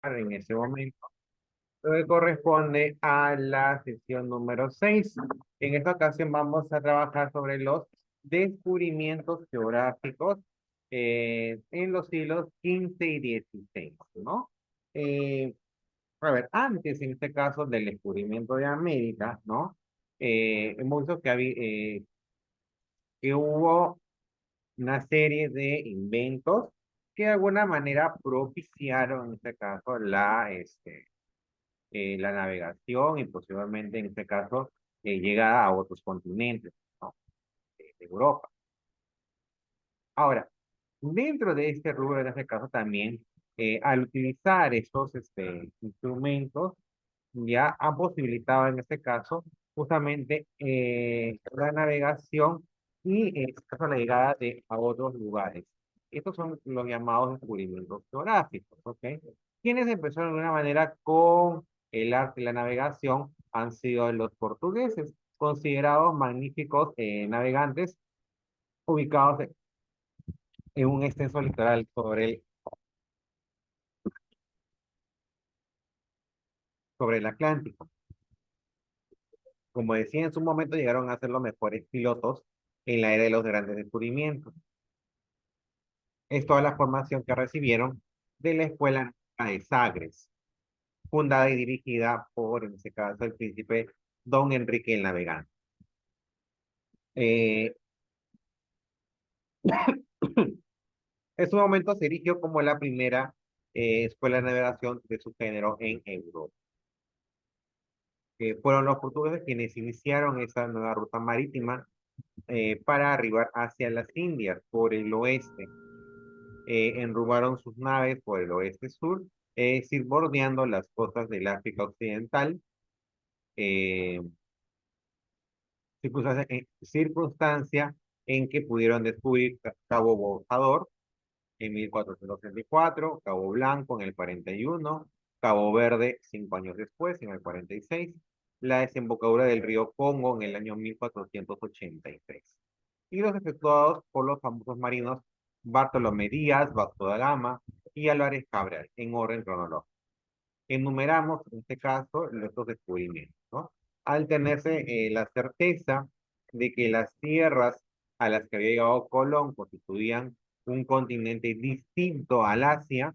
en ese momento, lo que corresponde a la sesión número 6. En esta ocasión vamos a trabajar sobre los descubrimientos geográficos en los siglos XV y XVI, ¿no? Eh, a ver, antes en este caso del descubrimiento de América, ¿no? Hemos visto que hubo una serie de inventos que de alguna manera propiciaron, en este caso, la navegación y posiblemente, en este caso, llegada a otros continentes, ¿no? De Europa. Ahora, dentro de este rubro, en este caso también, al utilizar estos instrumentos, ya han posibilitado en este caso justamente la navegación y en este caso la llegada a otros lugares. Estos son los llamados descubrimientos geográficos, ¿ok? Quienes empezaron de una manera con el arte y la navegación han sido los portugueses, considerados magníficos navegantes ubicados en un extenso litoral sobre el Atlántico. Como decía, en su momento llegaron a ser los mejores pilotos en la era de los grandes descubrimientos. Es toda la formación que recibieron de la Escuela de Sagres, fundada y dirigida por, en este caso, el príncipe Don Enrique el Navegante. Eh, en su momento se erigió como la primera escuela de navegación de su género en Europa. Fueron los portugueses quienes iniciaron esa nueva ruta marítima para arribar hacia las Indias por el oeste. Enrumaron sus naves por el oeste-sur, es decir, bordeando las costas del África Occidental, eh, circunstancia en que pudieron descubrir Cabo Bojador en 1434, Cabo Blanco en el 41, Cabo Verde 5 años después, en el 46, la desembocadura del río Congo en el año 1483, y los efectuados por los famosos marinos Bartolomé Díaz, Vasco da Gama y Álvarez Cabral, en orden cronológico. Enumeramos, en este caso, estos descubrimientos, ¿no? Al tenerse la certeza de que las tierras a las que había llegado Colón constituían un continente distinto al Asia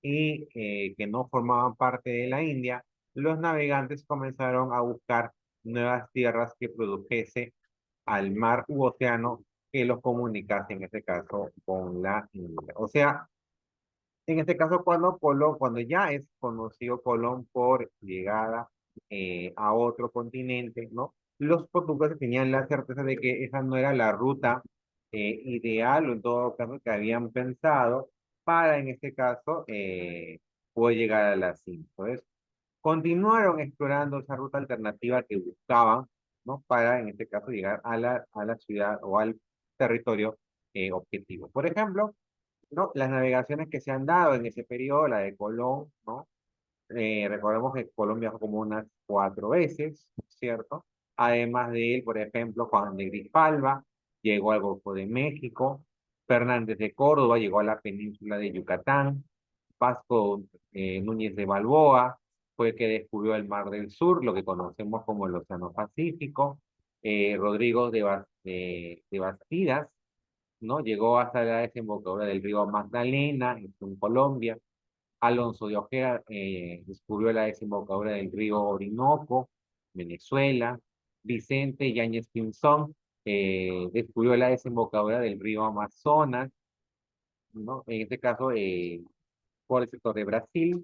y que no formaban parte de la India, los navegantes comenzaron a buscar nuevas tierras que produjese al mar u océano que los comunicase, en este caso, con la India. O sea, en este caso, cuando ya es conocido Colón por llegada a otro continente, ¿no? Los portugueses tenían la certeza de que esa no era la ruta ideal o en todo caso que habían pensado para, en este caso, poder llegar a la cima. Entonces, continuaron explorando esa ruta alternativa que buscaban, ¿no? Para, en este caso, llegar a la ciudad o al territorio objetivo. Por ejemplo, ¿no? Las navegaciones que se han dado en ese periodo, la de Colón, ¿no? Recordemos que Colón viajó como unas 4 veces, ¿cierto? Además de él, por ejemplo, Juan de Grijalva llegó al Golfo de México, Fernández de Córdoba llegó a la península de Yucatán, Vasco Núñez de Balboa fue el que descubrió el Mar del Sur, lo que conocemos como el Océano Pacífico, Rodrigo de Bastidas, ¿no? Llegó hasta la desembocadura del río Magdalena, en Colombia. Alonso de Ojeda descubrió la desembocadura del río Orinoco, Venezuela. Vicente Yáñez Pinzón descubrió la desembocadura del río Amazonas, ¿no? En este caso, por el sector de Brasil.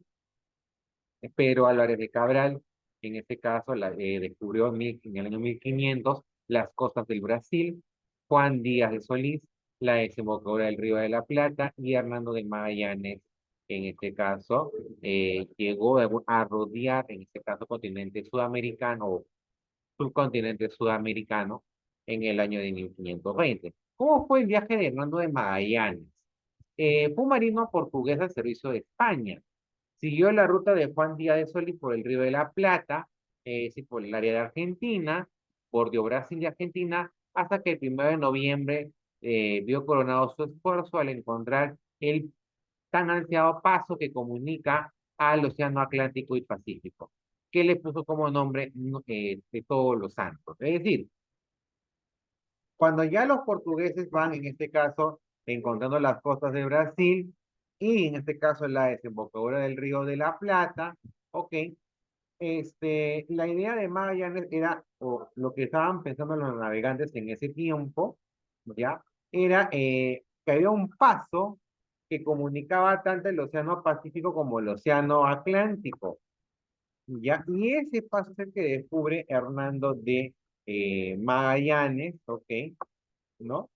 Pedro Álvarez de Cabral, en este caso, descubrió en el año 1500 las costas del Brasil. Juan Díaz de Solís, la desembocadura del Río de la Plata, y Hernando de Magallanes, en este caso, llegó a rodear, en este caso, continente sudamericano o subcontinente sudamericano en el año de 1520. ¿Cómo fue el viaje de Hernando de Magallanes? Fue un marino portugués al servicio de España. Siguió la ruta de Juan Díaz de Solís por el Río de la Plata, sí, por el área de Argentina, bordeó Brasil y Argentina, hasta que el 1 de noviembre vio coronado su esfuerzo al encontrar el tan ansiado paso que comunica al Océano Atlántico y Pacífico, que le puso como nombre de Todos los Santos. Es decir, cuando ya los portugueses van, en este caso, encontrando las costas de Brasil y en este caso la desembocadura del Río de la Plata, ok, la idea de Magallanes era, o lo que estaban pensando los navegantes en ese tiempo, ¿ya? Era que había un paso que comunicaba tanto el Océano Pacífico como el Océano Atlántico, ¿ya? Y ese paso es el que descubre Hernando de Magallanes, ¿ok? ¿No?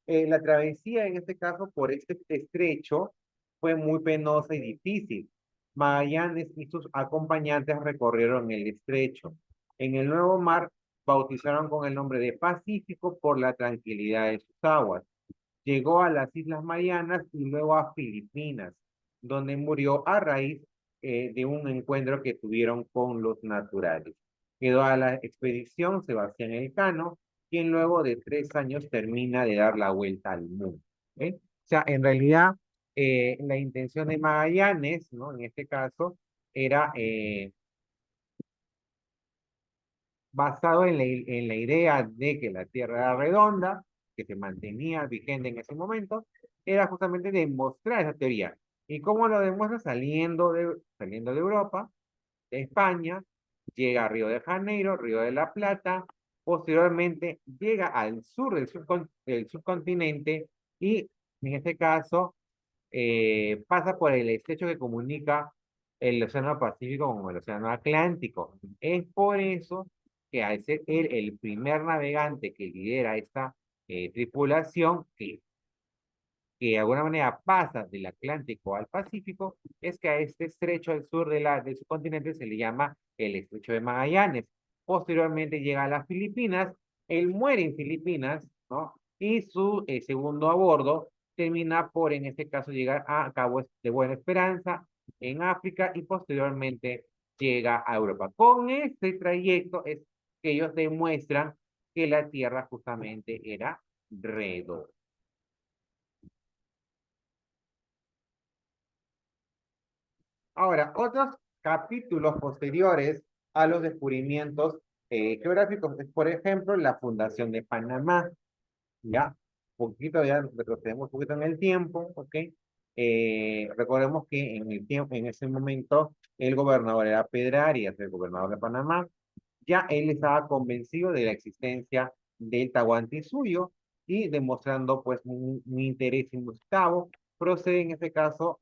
La travesía en este caso por este estrecho fue muy penosa y difícil. Magallanes y sus acompañantes recorrieron el estrecho. En el Nuevo Mar bautizaron con el nombre de Pacífico por la tranquilidad de sus aguas. Llegó a las Islas Marianas y luego a Filipinas, donde murió a raíz de un encuentro que tuvieron con los naturales. Quedó a la expedición Sebastián Elcano, quien luego de 3 años termina de dar la vuelta al mundo. ¿Eh? O sea, en realidad, la intención de Magallanes, ¿no? En este caso, era basado en la idea de que la Tierra era redonda, que se mantenía vigente en ese momento, era justamente demostrar esa teoría. ¿Y cómo lo demuestra? Saliendo de Europa, de España, llega a Río de Janeiro, Río de la Plata, posteriormente llega al sur del subcontinente y en este caso pasa por el estrecho que comunica el Océano Pacífico con el Océano Atlántico. Es por eso que al ser él el primer navegante que lidera esta tripulación, que de alguna manera pasa del Atlántico al Pacífico, es que a este estrecho al sur de su continente se le llama el estrecho de Magallanes. Posteriormente llega a las Filipinas, él muere en Filipinas, ¿no? Y su segundo a bordo termina por, en este caso, llegar a Cabo de Buena Esperanza en África y posteriormente llega a Europa. Con este trayecto es que ellos demuestran que la Tierra justamente era redonda. Ahora, otros capítulos posteriores a los descubrimientos geográficos es, por ejemplo, la fundación de Panamá, ya, poquito, ya retrocedemos un poquito en el tiempo, ¿ok? Recordemos que en el tiempo, en ese momento, el gobernador era Pedrarias, el gobernador de Panamá, ya él estaba convencido de la existencia del Tahuantinsuyo y demostrando pues un interés en Gustavo, procede en este caso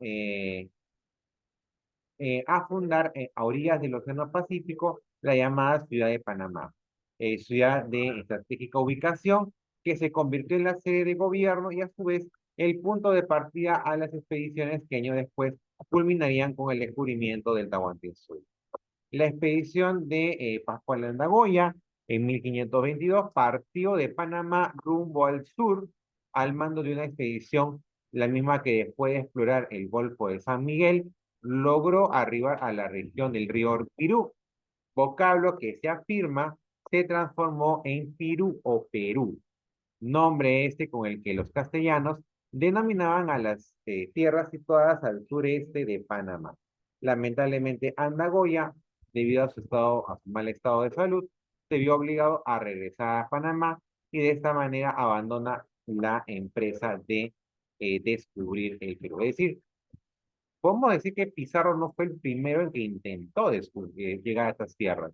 a fundar a orillas del Océano Pacífico la llamada Ciudad de Panamá, ciudad de estratégica ubicación que se convirtió en la sede de gobierno y a su vez el punto de partida a las expediciones que años después culminarían con el descubrimiento del Tahuantinsuyo. La expedición de Pascual de Andagoya en 1522 partió de Panamá rumbo al sur al mando de una expedición, la misma que después de explorar el Golfo de San Miguel, logró arribar a la región del río Pirú, vocablo que se afirma se transformó en Pirú o Perú, nombre este con el que los castellanos denominaban a las tierras situadas al sureste de Panamá. Lamentablemente, Andagoya, debido a su mal estado de salud, se vio obligado a regresar a Panamá y de esta manera abandona la empresa de descubrir el Perú. Es decir, podemos decir que Pizarro no fue el primero en que intentó llegar a estas tierras.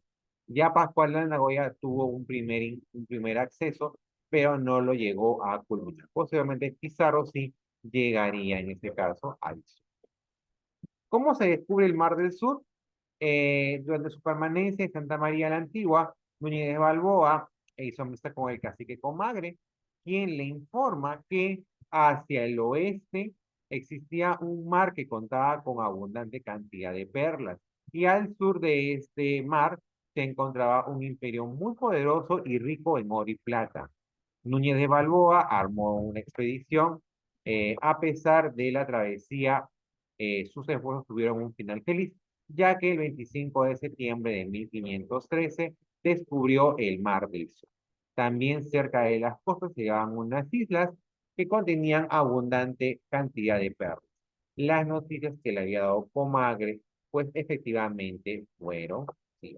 Ya Pascual de Nagoya tuvo un primer acceso, pero no lo llegó a culminar. Posiblemente Pizarro sí llegaría en este caso al sur. ¿Cómo se descubre el Mar del Sur? Durante su permanencia en Santa María la Antigua, Núñez de Balboa hizo amistad con el cacique Comagre, quien le informa que hacia el oeste existía un mar que contaba con abundante cantidad de perlas, y al sur de este mar se encontraba un imperio muy poderoso y rico en oro y plata. Núñez de Balboa armó una expedición, a pesar de la travesía, sus esfuerzos tuvieron un final feliz, ya que el 25 de septiembre de 1513 descubrió el Mar del Sur. También cerca de las costas se llegaban unas islas que contenían abundante cantidad de perlas. Las noticias que le había dado Comagre Pues efectivamente fueron, sí,